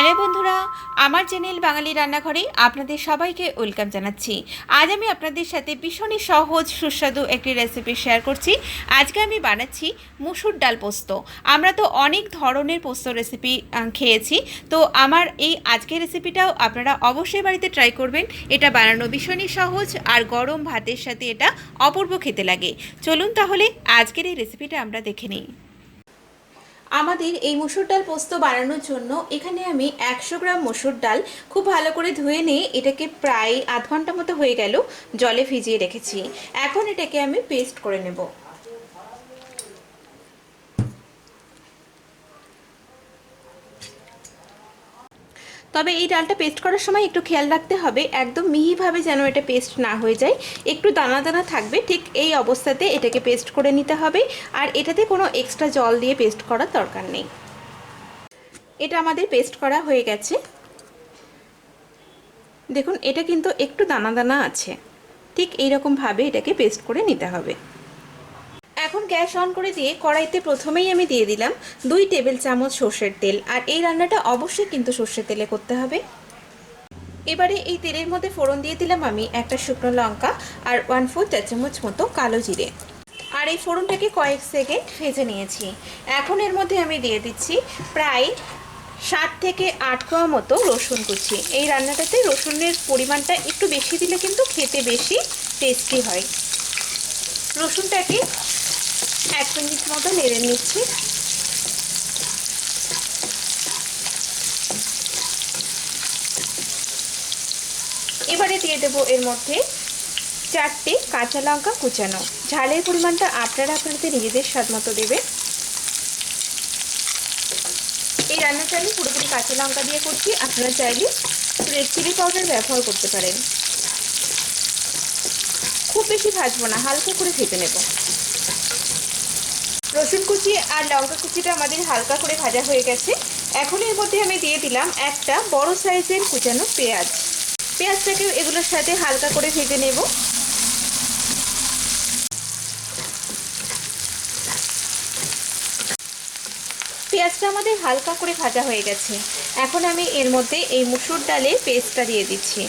Hello বন্ধুরা, আমার channel বাঙালি রান্নাঘরে আপনাদের সবাইকে ওয়েলকাম জানাচ্ছি। আজ আমি আপনাদের সাথে ভীষণই সহজ সুস্বাদু একটি রেসিপি শেয়ার করছি। আজকে আমি বানাচ্ছি মুসুর ডাল পোস্ত। আমরা তো অনেক ধরনের পোস্ত রেসিপি খেয়েছি, তো আমার এই আজকের রেসিপিটাও আপনারা অবশ্যই বাড়িতে ট্রাই করবেন। এটা বানানো ভীষণই সহজ আর গরম ভাতের সাথে এটা অপূর্ব খেতে লাগে। চলুন তাহলে আজকের এই রেসিপিটা আমরা দেখে নিই। আমাদের এই মুসুর ডাল পোস্ত বানানোর জন্য এখানে আমি 100 গ্রাম মুসুর ডাল খুব ভালো করে ধুয়ে নিয়ে এটাকে প্রায় আধ ঘন্টা মতো হয়ে গেল জলে ভিজিয়ে রেখেছি। এখন এটাকে আমি পেস্ট করে নেব। তবে এই ডালটা পেস্ট করার সময় একটু খেয়াল রাখতে হবে একদম মিহিভাবে যেন এটা পেস্ট না হয়ে যায়, একটু দানা দানা থাকবে। ঠিক এই অবস্থাতে এটাকে পেস্ট করে নিতে হবে, আর এটাতে কোনো এক্সট্রা জল দিয়ে পেস্ট করার দরকার নেই। এটা আমাদের পেস্ট করা হয়ে গেছে। দেখুন এটা কিন্তু একটু দানা দানা আছে, ঠিক এইরকমভাবে এটাকে পেস্ট করে নিতে হবে। এখন গ্যাস অন করে দিয়ে কড়াইতে প্রথমেই আমি দিয়ে দিলাম 2 টেবিল চামচ সর্ষের তেল, আর এই রান্নাটা অবশ্যই কিন্তু সর্ষের তেলে করতে হবে। এবারে এই তেলের মধ্যে ফোড়ন দিয়ে দিলাম আমি একটা শুকনো লঙ্কা আর 1/4 চা চামচ মতো কালো জিরে, আর এই ফোড়নটাকে কয়েক সেকেন্ড ভেজে নিয়েছি। এখন এর মধ্যে আমি দিয়ে দিচ্ছি প্রায় 7 থেকে 8 কোয়া মতো রসুন কুচি। এই রান্নাটাতে রসুনের পরিমাণটা একটু বেশি দিলে কিন্তু খেতে বেশি টেস্টি হয়। রসুনটাকে 1 মিনিট মতো নেড়ে নিচ্ছি। এবারে দিয়ে দেবো এর মধ্যে 4টে কাঁচা লঙ্কা কুচানো। ঝালের পরিমাণটা আপনারা আপনাদের নিজেদের স্বাদ মতো দেবেন। এই রান্নাটা আমি পুরোপুরি কাঁচা লঙ্কা দিয়ে করছি, আপনারা চাইলে রেড চিলি পাউডার ব্যবহার করতে পারেন। খুব বেশি ভাজবো না, হালকা করে ভেজে নেব। রসুন কুচি আর লঙ্কা কুচিটা আমাদের হালকা করে ভাজা হয়ে গেছে। এখন এর মধ্যে আমি দিয়ে দিলাম একটা বড় সাইজের কুচানো পেঁয়াজ। পেঁয়াজটাকেও এগুলোর সাথে হালকা করে ভেজে নেব। পেঁয়াজটা আমাদের হালকা করে ভাজা হয়ে গেছে। এখন আমি এর মধ্যে এই মুসুর ডালের পেস্টটা দিয়ে দিচ্ছি।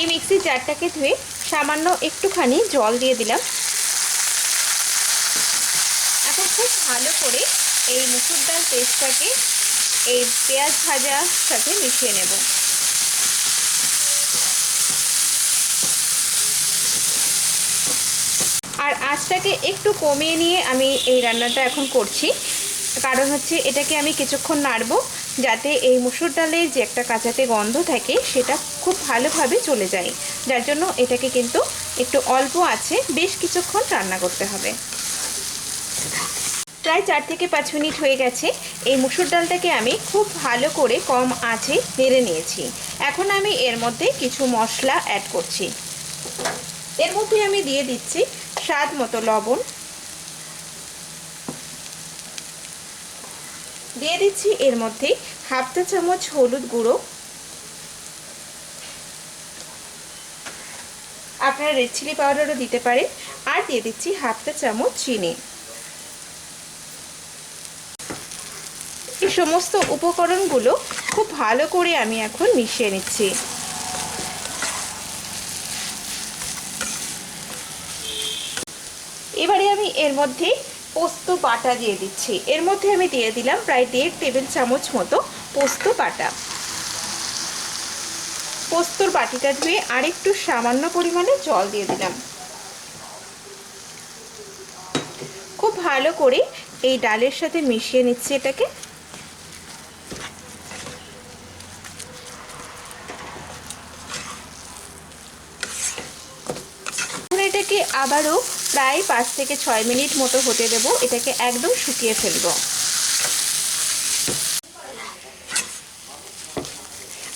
এই মিক্সির জারটাকে ধুয়ে সামান্য একটুখানি জল দিয়ে দিলাম। এখন খুব ভালো করে এই মুসুর ডাল পেস্টটাকে এই পেঁয়াজ ভাজার সাথে মিশিয়ে নেব। আর আঁচটাকে একটু কমিয়ে নিয়ে আমি এই রান্নাটা এখন করছি, কারণ হচ্ছে এটাকে আমি কিছুক্ষণ নাড়বো যাতে এই মুসুর ডালের যে একটা কাঁচাতে গন্ধ থাকে সেটা খুব ভালোভাবে চলে যায়। যার জন্য এটাকে কিন্তু একটু অল্প আঁচে বেশ কিছুক্ষণ রান্না করতে হবে। প্রায় 4 থেকে 5 মিনিট হয়ে গেছে। এই মুসুর ডালটাকে আমি খুব ভালো করে কম আঁচে নেড়ে নিয়েছি। এখন আমি এর মধ্যে কিছু মশলা অ্যাড করছি। এর মধ্যে আমি দিয়ে দিচ্ছি স্বাদ মতো লবণ, দিয়ে দিচ্ছি এর মধ্যে 1/2 চা চামচ হলুদ গুঁড়ো। আপনারা রেড চিলি পাউডারও দিতে পারেন। আর দিয়ে দিচ্ছি 1/2 চা চামচ চিনি। এই সমস্ত উপকরণগুলো খুব ভালো করে আমি এখন মিশিয়ে নিচ্ছি। এবারে আমি এর মধ্যে পোস্ত বাটা দিয়ে দিচ্ছি। এর মধ্যে আমি দিয়ে দিলাম প্রায় 1.5 টেবিল চামচ মতো পোস্ত বাটা। পোস্তর বাটিটা ধুয়ে আরেকটু সামান্য পরিমাণে জল দিয়ে দিলাম। খুব ভালো করে এই ডালের সাথে মিশিয়ে নিচ্ছি এটাকে। এটাকে আবারও প্রায় 5 থেকে 6 মিনিট মতো হতে দেব। এটাকে একদম শুকিয়ে ফেলবো।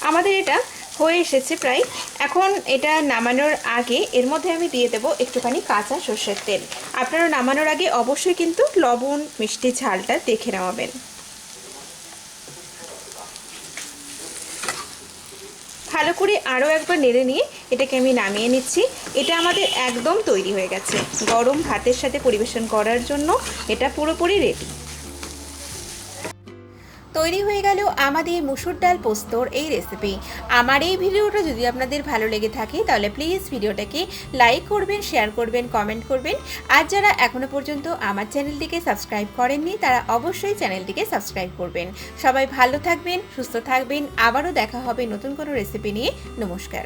আমাদের এটা হয়ে এসেছে প্রায়। এখন এটা নামানোর আগে এর মধ্যে আমি দিয়ে দেব একটুখানি কাঁচা সর্ষের তেল। আপনারা নামানোর আগে অবশ্যই কিন্তু লবণ মিষ্টি ঝালটা দেখে নেওয়াবেন। ভালো করে আরও একবার নেড়ে নিয়ে এটাকে আমি নামিয়ে নিচ্ছি। এটা আমাদের একদম তৈরি হয়ে গেছে। গরম ভাতের সাথে পরিবেশন করার জন্য এটা পুরোপুরি রেডি। তৈরি হয়ে গেল আমাদের মুসুর ডাল পোস্তর এই রেসিপি। আমার এই ভিডিওটা যদি আপনাদের ভালো লেগে থাকে তাহলে প্লিজ ভিডিওটাকে লাইক করবেন, শেয়ার করবেন, কমেন্ট করবেন। আর যারা এখনও পর্যন্ত আমার চ্যানেলটিকে সাবস্ক্রাইব করেননি তারা অবশ্যই চ্যানেলটিকে সাবস্ক্রাইব করবেন। সবাই ভালো থাকবেন, সুস্থ থাকবেন। আবারও দেখা হবে নতুন কোনো রেসিপি নিয়ে। নমস্কার।